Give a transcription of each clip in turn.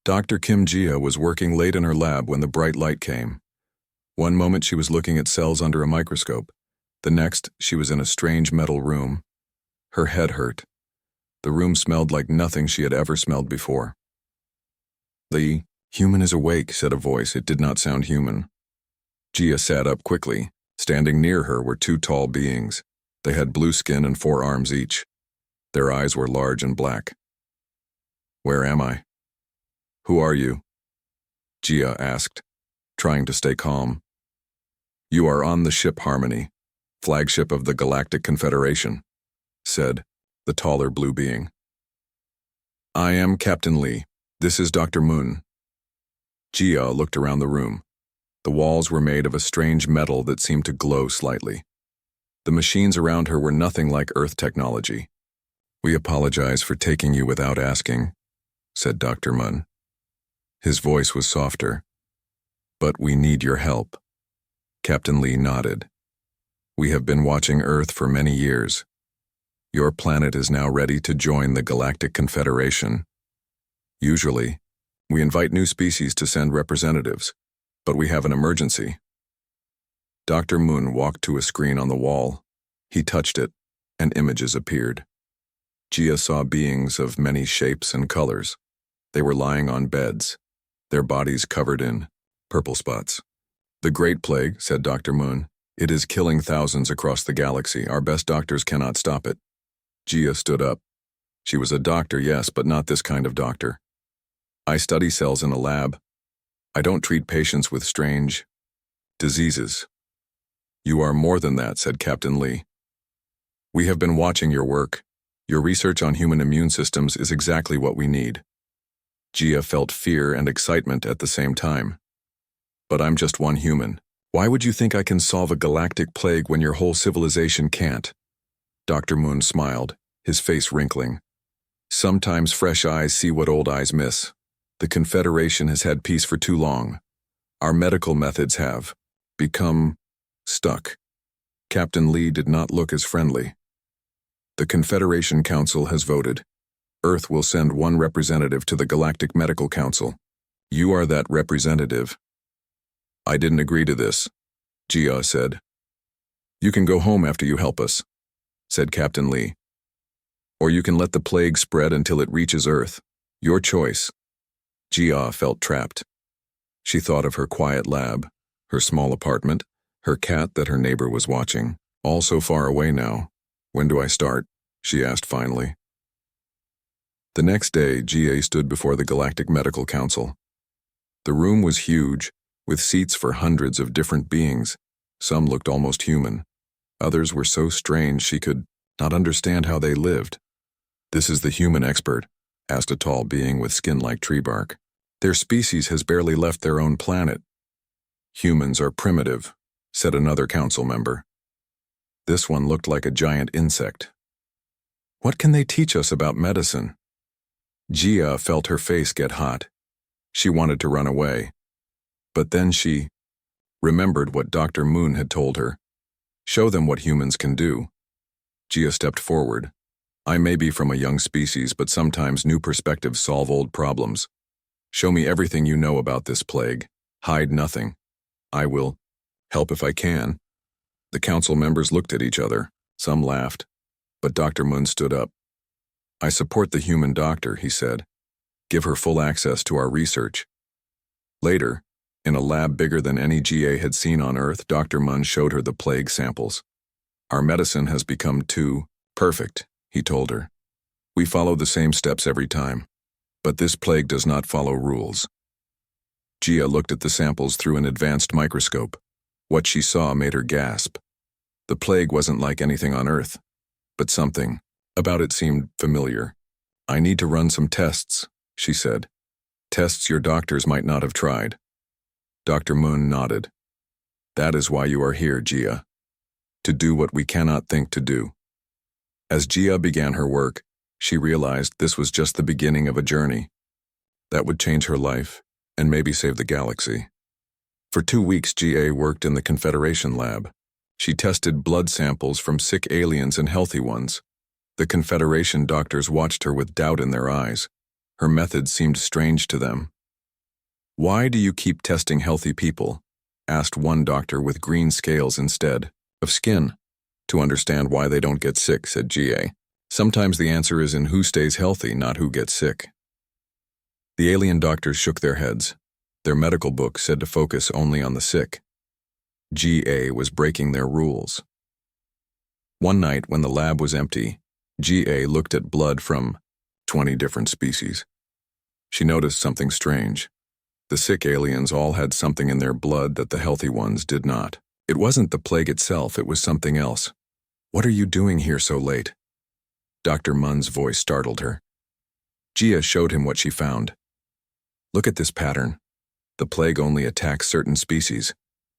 Dr. Kim Jia was working late in her lab when the bright light came. One moment she was looking at cells under a microscope. The next, she was in a strange metal room. Her head hurt. The room smelled like nothing she had ever smelled before. "The human is awake," said a voice. It did not sound human. Jia sat up quickly. Standing near her were two tall beings. They had blue skin and 4 arms each. Their eyes were large and black. "Where am I? Who are you?" Jia asked, trying to stay calm. "You are on the ship Harmony, flagship of the Galactic Confederation," said the taller blue being. "I am Captain Lee. This is Dr. Moon." Jia looked around the room. The walls were made of a strange metal that seemed to glow slightly. The machines around her were nothing like Earth technology. "We apologize for taking you without asking," said Dr. Moon. His voice was softer. "But we need your help." Captain Lee nodded. "We have been watching Earth for many years. Your planet is now ready to join the Galactic Confederation. Usually, we invite new species to send representatives, but we have an emergency." Dr. Moon walked to a screen on the wall. He touched it, and images appeared. Jia saw beings of many shapes and colors. They were lying on beds, their bodies covered in purple spots. "The Great Plague," said Dr. Moon. "It is killing thousands across the galaxy. Our best doctors cannot stop it." Jia stood up. She was a doctor, yes, but not this kind of doctor. "I study cells in a lab. I don't treat patients with strange diseases." "You are more than that," said Captain Lee. "We have been watching your work. Your research on human immune systems is exactly what we need." Jia felt fear and excitement at the same time. "But I'm just one human. Why would you think I can solve a galactic plague when your whole civilization can't?" Dr. Moon smiled, his face wrinkling. "Sometimes fresh eyes see what old eyes miss. The Confederation has had peace for too long. Our medical methods have become stuck." Captain Lee did not look as friendly. "The Confederation Council has voted. Earth will send one representative to the Galactic Medical Council. You are that representative." "I didn't agree to this," Jia said. "You can go home after you help us," said Captain Lee. "Or you can let the plague spread until it reaches Earth. Your choice." Jia felt trapped. She thought of her quiet lab, her small apartment, her cat that her neighbor was watching, all so far away now. "When do I start?" she asked finally. The next day, Jia stood before the Galactic Medical Council. The room was huge, with seats for hundreds of different beings. Some looked almost human. Others were so strange she could not understand how they lived. "This is the human expert," asked a tall being with skin like tree bark. "Their species has barely left their own planet." "Humans are primitive," said another council member. This one looked like a giant insect. "What can they teach us about medicine?" Jia felt her face get hot. She wanted to run away. But then she remembered what Dr. Moon had told her. Show them what humans can do. Jia stepped forward. "I may be from a young species, but sometimes new perspectives solve old problems. Show me everything you know about this plague. Hide nothing. I will help if I can." The council members looked at each other. Some laughed, but Dr. Moon stood up. "I support the human doctor," he said. "Give her full access to our research." Later, in a lab bigger than any GA had seen on Earth, Dr. Moon showed her the plague samples. "Our medicine has become too perfect," he told her. "We follow the same steps every time. But this plague does not follow rules." Jia looked at the samples through an advanced microscope. What she saw made her gasp. The plague wasn't like anything on Earth, but something about it seemed familiar. "I need to run some tests," she said. "Tests your doctors might not have tried." Dr. Moon nodded. "That is why you are here, Jia. To do what we cannot think to do." As Jia began her work, she realized this was just the beginning of a journey that would change her life and maybe save the galaxy. For 2 weeks, GA worked in the Confederation lab. She tested blood samples from sick aliens and healthy ones. The Confederation doctors watched her with doubt in their eyes. Her methods seemed strange to them, "Why do you keep testing healthy people?" asked one doctor with green scales instead of skin. "To understand why they don't get sick," said GA. "Sometimes the answer is in who stays healthy, not who gets sick." The alien doctors shook their heads. Their medical book said to focus only on the sick. GA was breaking their rules. One night when the lab was empty, GA looked at blood from 20 different species. She noticed something strange. The sick aliens all had something in their blood that the healthy ones did not. It wasn't the plague itself, it was something else. "What are you doing here so late?" Dr. Munn's voice startled her. Gia showed him what she found. "Look at this pattern. The plague only attacks certain species,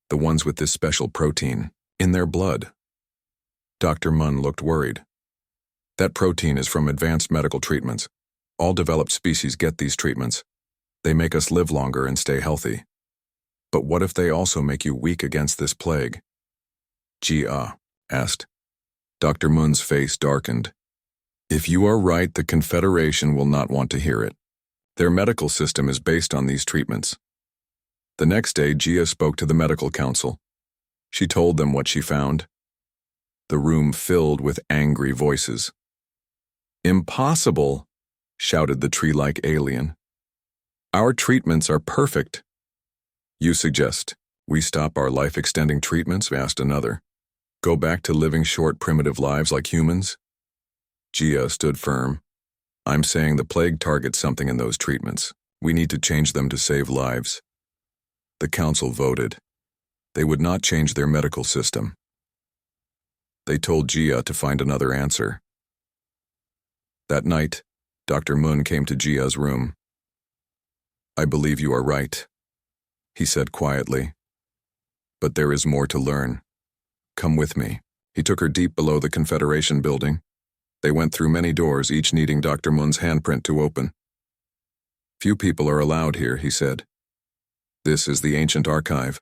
the ones with this special protein, in their blood." Dr. Munn looked worried. "That protein is from advanced medical treatments. All developed species get these treatments. They make us live longer and stay healthy. But what if they also make you weak against this plague?" Gia asked. Dr. Munn's face darkened. "If you are right, the Confederation will not want to hear it. Their medical system is based on these treatments." The next day, Gia spoke to the medical council. She told them what she found. The room filled with angry voices. "Impossible!" shouted the tree-like alien. "Our treatments are perfect." "You suggest we stop our life-extending treatments?" asked another. "Go back to living short, primitive lives like humans?" Gia stood firm. "I'm saying the plague targets something in those treatments. We need to change them to save lives." The council voted. They would not change their medical system. They told Gia to find another answer. That night, Dr. Munn came to Gia's room. "I believe you are right," he said quietly. "But there is more to learn. Come with me." He took her deep below the Confederation building. They went through many doors, each needing Dr. Munn's handprint to open. "Few people are allowed here," he said. "This is the ancient archive."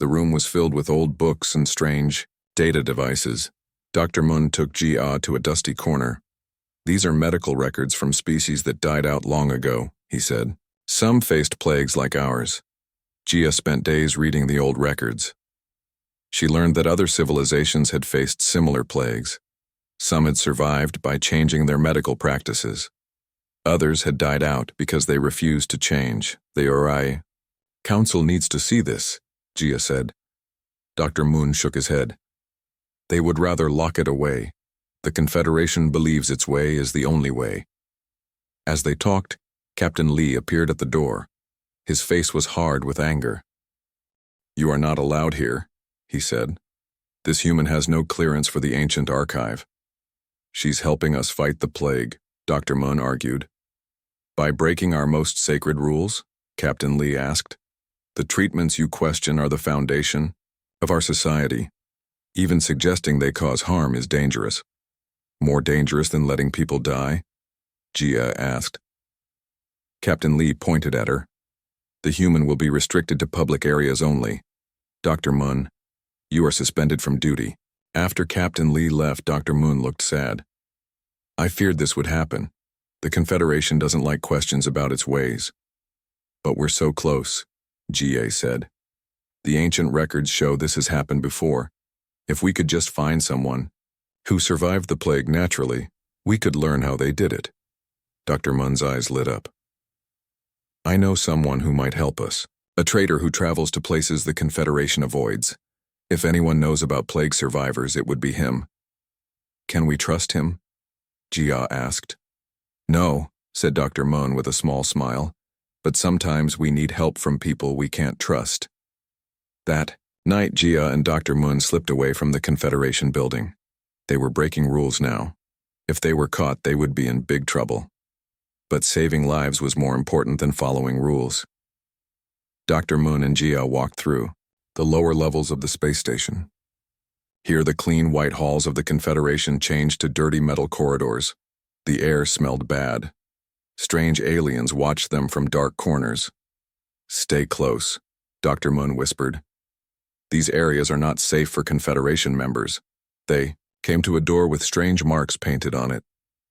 The room was filled with old books and strange data devices. Dr. Munn took Gia to a dusty corner. "These are medical records from species that died out long ago," he said. "Some faced plagues like ours." Gia spent days reading the old records. She learned that other civilizations had faced similar plagues. Some had survived by changing their medical practices. Others had died out because they refused to change. The Council needs to see this, Gia said. Dr. Moon shook his head. They would rather lock it away. The Confederation believes its way is the only way. As they talked, Captain Lee appeared at the door. His face was hard with anger. "You are not allowed here," he said. "This human has no clearance for the ancient archive." "She's helping us fight the plague," Dr. Munn argued. "By breaking our most sacred rules?" Captain Lee asked. "The treatments you question are the foundation of our society. Even suggesting they cause harm is dangerous." "More dangerous than letting people die?" Gia asked. Captain Lee pointed at her. "The human will be restricted to public areas only. Dr. Munn, you are suspended from duty." After Captain Lee left, Dr. Moon looked sad. "I feared this would happen. The Confederation doesn't like questions about its ways." "But we're so close," Gia said. "The ancient records show this has happened before. If we could just find someone who survived the plague naturally, we could learn how they did it." Dr. Munn's eyes lit up. "I know someone who might help us. A trader who travels to places the Confederation avoids. If anyone knows about plague survivors, it would be him." "Can we trust him?" Gia asked. "No," said Dr. Munn with a small smile, "but sometimes we need help from people we can't trust." That night, Gia and Dr. Munn slipped away from the Confederation building. They were breaking rules now. If they were caught, they would be in big trouble. But saving lives was more important than following rules. Dr. Munn and Gia walked through the lower levels of the space station. Here the clean white halls of the Confederation changed to dirty metal corridors. The air smelled bad. Strange aliens watched them from dark corners. "Stay close," Dr. Munn whispered. "These areas are not safe for Confederation members." They came to a door with strange marks painted on it.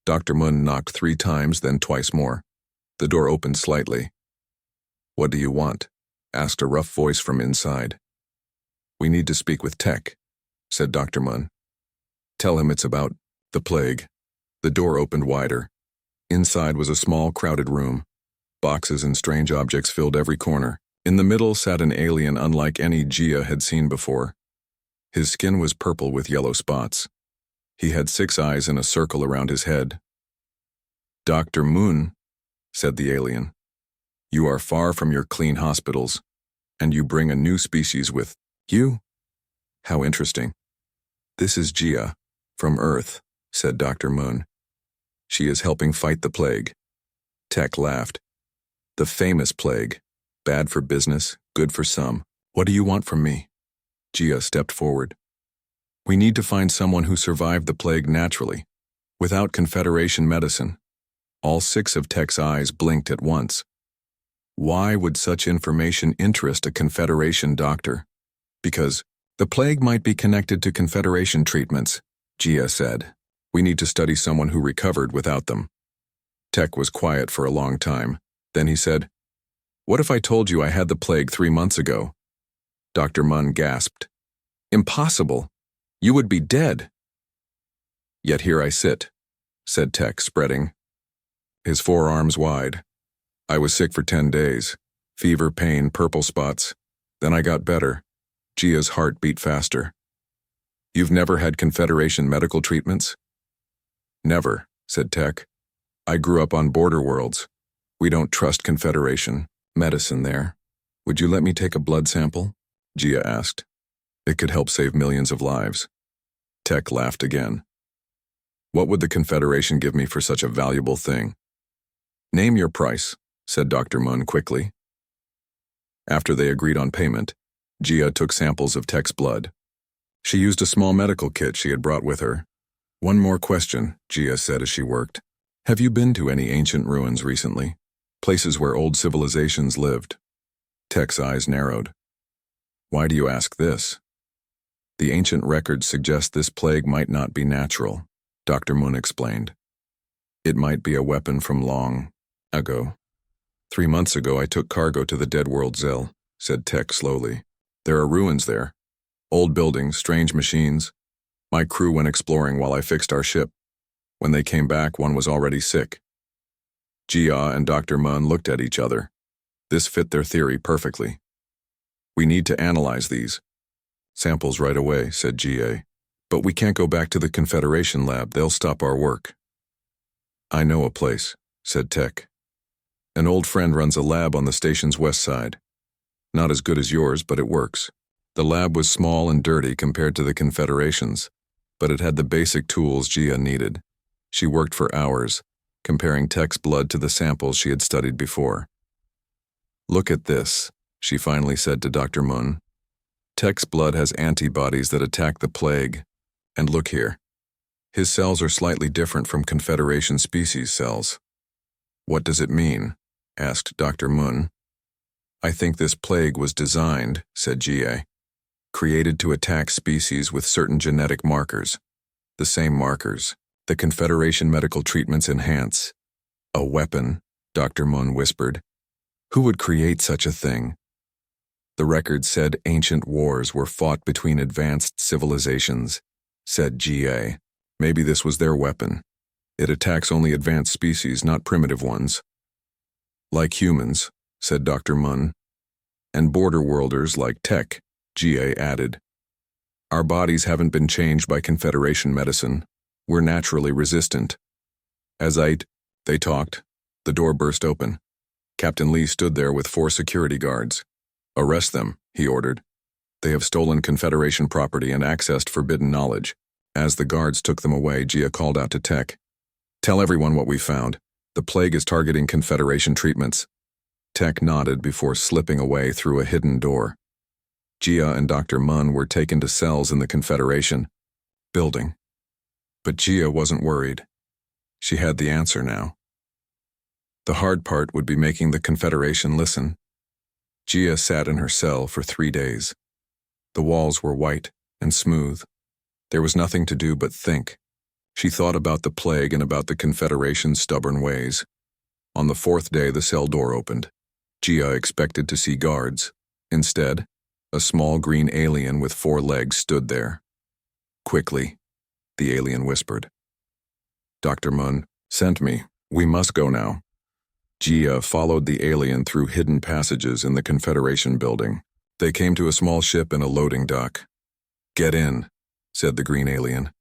Dr. Munn knocked 3 times, then twice more. The door opened slightly. "What do you want?" asked a rough voice from inside. "We need to speak with Tech," said Dr. Munn. "Tell him it's about the plague." The door opened wider. Inside was a small, crowded room. Boxes and strange objects filled every corner. In the middle sat an alien unlike any Gia had seen before. His skin was purple with yellow spots. He had 6 eyes in a circle around his head. "Dr. Moon," said the alien, "you are far from your clean hospitals, and you bring a new species with you? How interesting." "This is Gia, from Earth," said Dr. Moon. "She is helping fight the plague." Tech laughed. "The famous plague. Bad for business, good for some. What do you want from me?" Gia stepped forward. "We need to find someone who survived the plague naturally, without Confederation medicine." All 6 of Tech's eyes blinked at once. Why would such information interest a Confederation doctor? "Because the plague might be connected to Confederation treatments," Gia said. "We need to study someone who recovered without them." Tech was quiet for a long time. Then he said, "What if I told you I had the plague 3 months ago?" Dr. Munn gasped. "Impossible! You would be dead." "Yet here I sit," said Tech, spreading his forearms wide. "I was sick for 10 days. Fever, pain, purple spots. Then I got better." Gia's heart beat faster. "You've never had Confederation medical treatments?" "Never," said Tech. "I grew up on border worlds. We don't trust Confederation medicine there. Would you let me take a blood sample?" Gia asked. "It could help save millions of lives." Tech laughed again. "What would the Confederation give me for such a valuable thing?" "Name your price," said Dr. Munn quickly. After they agreed on payment, Gia took samples of Tech's blood. She used a small medical kit she had brought with her. "One more question," Gia said as she worked. "Have you been to any ancient ruins recently? Places where old civilizations lived?" Tech's eyes narrowed. "Why do you ask this?" "The ancient records suggest this plague might not be natural," Dr. Moon explained. "It might be a weapon from long ago. 3 months ago I took cargo to the dead world Zell," said Tech slowly. "There are ruins there. Old buildings, strange machines. My crew went exploring while I fixed our ship. When they came back, one was already sick." Gia and Dr. Munn looked at each other. This fit their theory perfectly. "We need to analyze these samples right away," said Gia. "But we can't go back to the Confederation lab. They'll stop our work." "I know a place," said Tech. "An old friend runs a lab on the station's west side. Not as good as yours, but it works." The lab was small and dirty compared to the Confederation's, but it had the basic tools Gia needed. She worked for hours, comparing Tech's blood to the samples she had studied before. "Look at this," she finally said to Dr. Munn. "Tech's blood has antibodies that attack the plague. And look here. His cells are slightly different from Confederation species cells." "What does it mean?" asked Dr. Munn. "I think this plague was designed," said Gia, "created to attack species with certain genetic markers. The same markers the Confederation medical treatments enhance." "A weapon," Dr. Munn whispered. "Who would create such a thing?" "The record said ancient wars were fought between advanced civilizations," said Gia. "Maybe this was their weapon. It attacks only advanced species, not primitive ones." "Like humans," said Dr. Munn. "And border worlders like Tech," Gia added. "Our bodies haven't been changed by Confederation medicine. We're naturally resistant." As they talked, the door burst open. Captain Lee stood there with 4 security guards. "Arrest them," he ordered. "They have stolen Confederation property and accessed forbidden knowledge." As the guards took them away, Gia called out to Tech. "Tell everyone what we found. The plague is targeting Confederation treatments." Tech nodded before slipping away through a hidden door. Gia and Dr. Munn were taken to cells in the Confederation building. But Gia wasn't worried. She had the answer now. The hard part would be making the Confederation listen. Gia sat in her cell for 3 days. The walls were white and smooth. There was nothing to do but think. She thought about the plague and about the Confederation's stubborn ways. On the 4th day, the cell door opened. Gia expected to see guards. Instead, a small green alien with 4 legs stood there. Quickly, the alien whispered. Dr. Mun sent me. We must go now. Gia followed the alien through hidden passages in the Confederation building. They came to a small ship in a loading dock. Get in, said the green alien.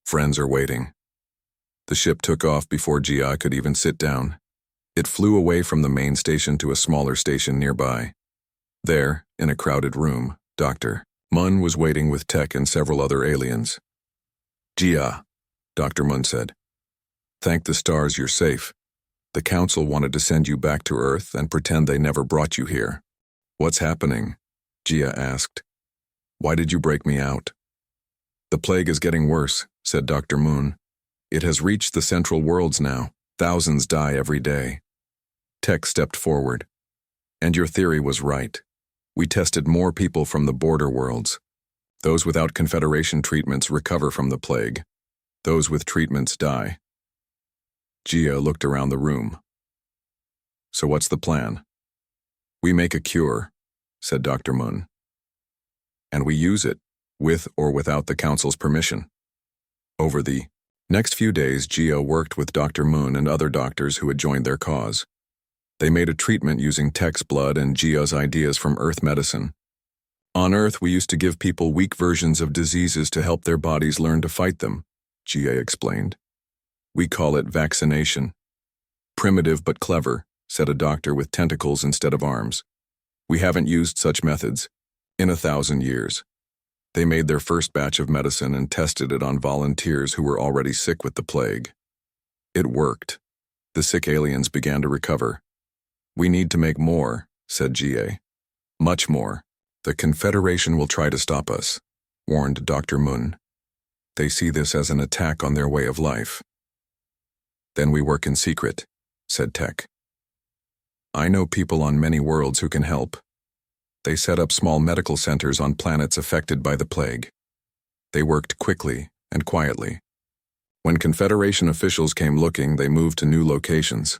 Friends are waiting. The ship took off before Gia could even sit down. It flew away from the main station to a smaller station nearby. There, in a crowded room, Dr. Mun was waiting with Tech and several other aliens. Gia, Dr. Mun said. Thank the stars you're safe. The Council wanted to send you back to Earth and pretend they never brought you here. What's happening? Gia asked. Why did you break me out? The plague is getting worse, said Dr. Moon. It has reached the central worlds now. Thousands die every day. Tech stepped forward. And your theory was right. We tested more people from the border worlds. Those without Confederation treatments recover from the plague. Those with treatments die. Gia looked around the room. So what's the plan? We make a cure, said Dr. Moon. And we use it, with or without the Council's permission. Over the next few days, Gia worked with Dr. Moon and other doctors who had joined their cause. They made a treatment using Tech's blood and Gia's ideas from Earth medicine. On Earth, we used to give people weak versions of diseases to help their bodies learn to fight them, Gia explained. We call it vaccination. Primitive but clever, said a doctor with tentacles instead of arms. We haven't used such methods in 1,000 years. They made their first batch of medicine and tested it on volunteers who were already sick with the plague. It worked. The sick aliens began to recover. We need to make more, said Gia. Much more. The Confederation will try to stop us, warned Dr. Moon. They see this as an attack on their way of life. Then we work in secret, said Tech. I know people on many worlds who can help. They set up small medical centers on planets affected by the plague. They worked quickly and quietly. When Confederation officials came looking, they moved to new locations.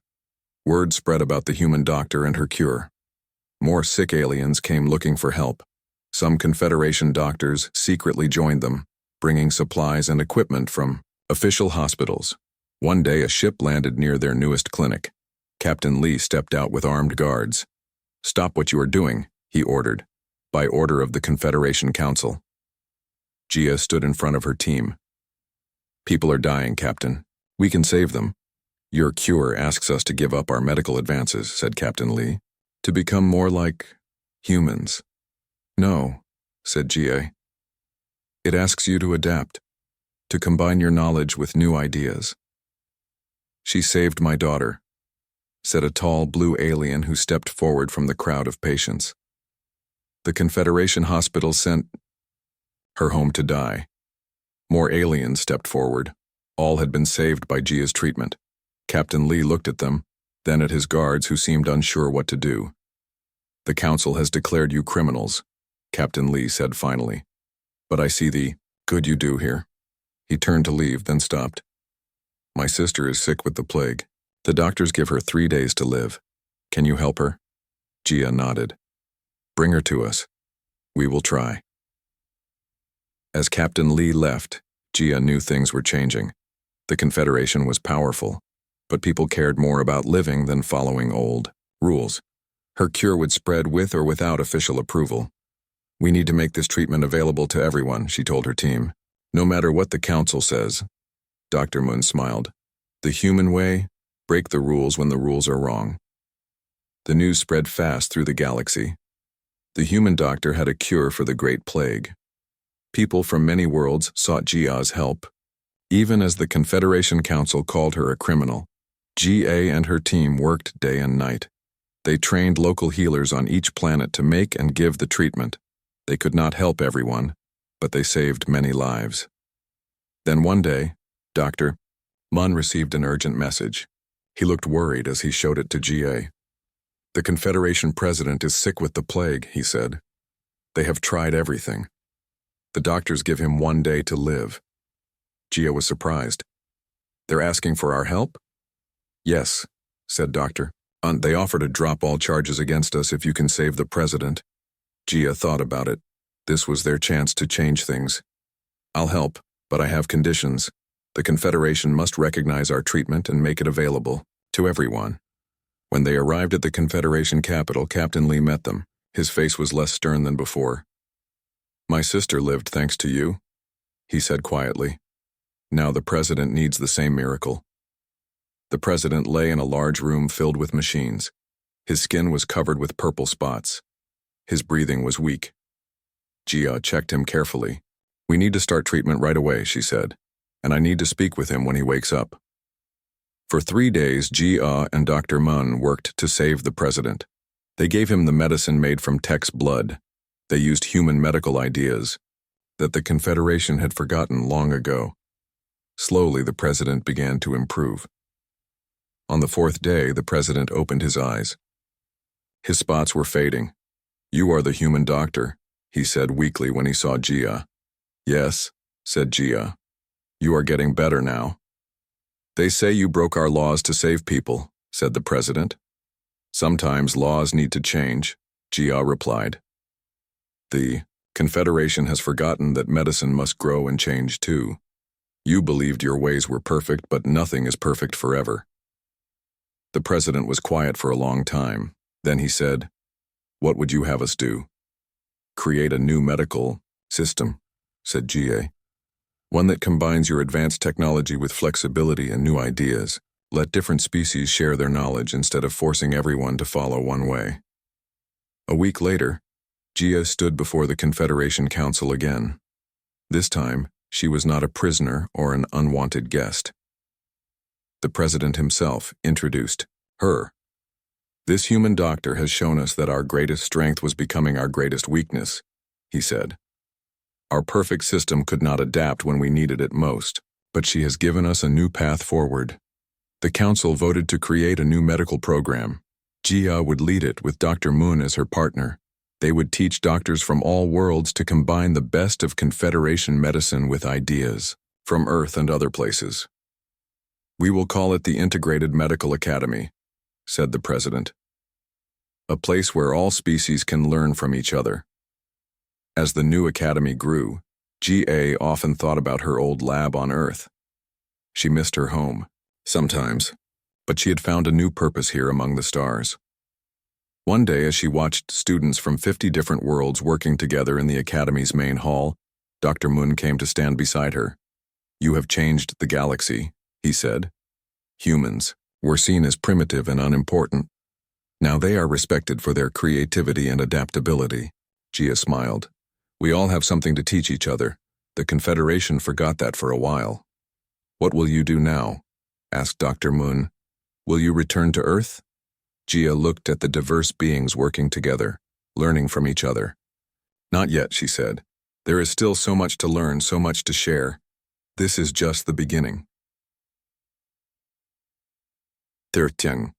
Word spread about the human doctor and her cure. More sick aliens came looking for help. Some Confederation doctors secretly joined them, bringing supplies and equipment from official hospitals. One day, a ship landed near their newest clinic. Captain Lee stepped out with armed guards. Stop what you are doing, he ordered, by order of the Confederation Council. Gia stood in front of her team. People are dying, Captain. We can save them. Your cure asks us to give up our medical advances, said Captain Lee, to become more like humans. No, said Gia. It asks you to adapt, to combine your knowledge with new ideas. She saved my daughter, said a tall blue alien who stepped forward from the crowd of patients. The Confederation hospital sent her home to die. More aliens stepped forward. All had been saved by Gia's treatment. Captain Lee looked at them, then at his guards who seemed unsure what to do. The Council has declared you criminals, Captain Lee said finally. But I see the good you do here. He turned to leave, then stopped. My sister is sick with the plague. The doctors give her 3 days to live. Can you help her? Gia nodded. Bring her to us. We will try. As Captain Lee left, Gia knew things were changing. The Confederation was powerful, but people cared more about living than following old rules. Her cure would spread with or without official approval. We need to make this treatment available to everyone, she told her team. No matter what the Council says. Dr. Moon smiled. The human way, break the rules when the rules are wrong. The news spread fast through the galaxy. The human doctor had a cure for the Great Plague. People from many worlds sought Gia's help. Even as the Confederation Council called her a criminal, Gia and her team worked day and night. They trained local healers on each planet to make and give the treatment. They could not help everyone, but they saved many lives. Then one day, Dr. Mun received an urgent message. He looked worried as he showed it to Gia. The Confederation president is sick with the plague, he said. They have tried everything. The doctors give him 1 day to live. Gia was surprised. They're asking for our help? Yes, said Doctor. They offer to drop all charges against us if you can save the president. Gia thought about it. This was their chance to change things. I'll help, but I have conditions. The Confederation must recognize our treatment and make it available to everyone. When they arrived at the Confederation capital, Captain Lee met them. His face was less stern than before. My sister lived thanks to you, he said quietly. Now the president needs the same miracle. The president lay in a large room filled with machines. His skin was covered with purple spots. His breathing was weak. Gia checked him carefully. We need to start treatment right away, she said, and I need to speak with him when he wakes up. For 3 days, Gia and Dr. Mun worked to save the president. They gave him the medicine made from Tech's blood. They used human medical ideas that the Confederation had forgotten long ago. Slowly, the president began to improve. On the 4th day, the president opened his eyes. His spots were fading. You are the human doctor, he said weakly when he saw Gia. Yes, said Gia. You are getting better now. They say you broke our laws to save people, said the president. Sometimes laws need to change, Gia replied. The Confederation has forgotten that medicine must grow and change too. You believed your ways were perfect, but nothing is perfect forever. The president was quiet for a long time. Then he said, What would you have us do? Create a new medical system, said Gia. One that combines your advanced technology with flexibility and new ideas. Let different species share their knowledge instead of forcing everyone to follow one way. A week later, Gia stood before the Confederation Council again. This time, she was not a prisoner or an unwanted guest. The president himself introduced her. This human doctor has shown us that our greatest strength was becoming our greatest weakness, he said. Our perfect system could not adapt when we needed it most, but she has given us a new path forward. The council voted to create a new medical program. Gia would lead it with Dr. Moon as her partner. They would teach doctors from all worlds to combine the best of Confederation medicine with ideas from Earth and other places. We will call it the Integrated Medical Academy, said the president. A place where all species can learn from each other. As the new academy grew, G.A. often thought about her old lab on Earth. She missed her home, sometimes, but she had found a new purpose here among the stars. One day, as she watched students from 50 different worlds working together in the academy's main hall, Dr. Moon came to stand beside her. You have changed the galaxy, he said. Humans were seen as primitive and unimportant. Now they are respected for their creativity and adaptability. Gia smiled. We all have something to teach each other. The Confederation forgot that for a while. What will you do now? Asked Dr. Moon. Will you return to Earth? Gia looked at the diverse beings working together, learning from each other. Not yet, she said. There is still so much to learn, so much to share. This is just the beginning. 13.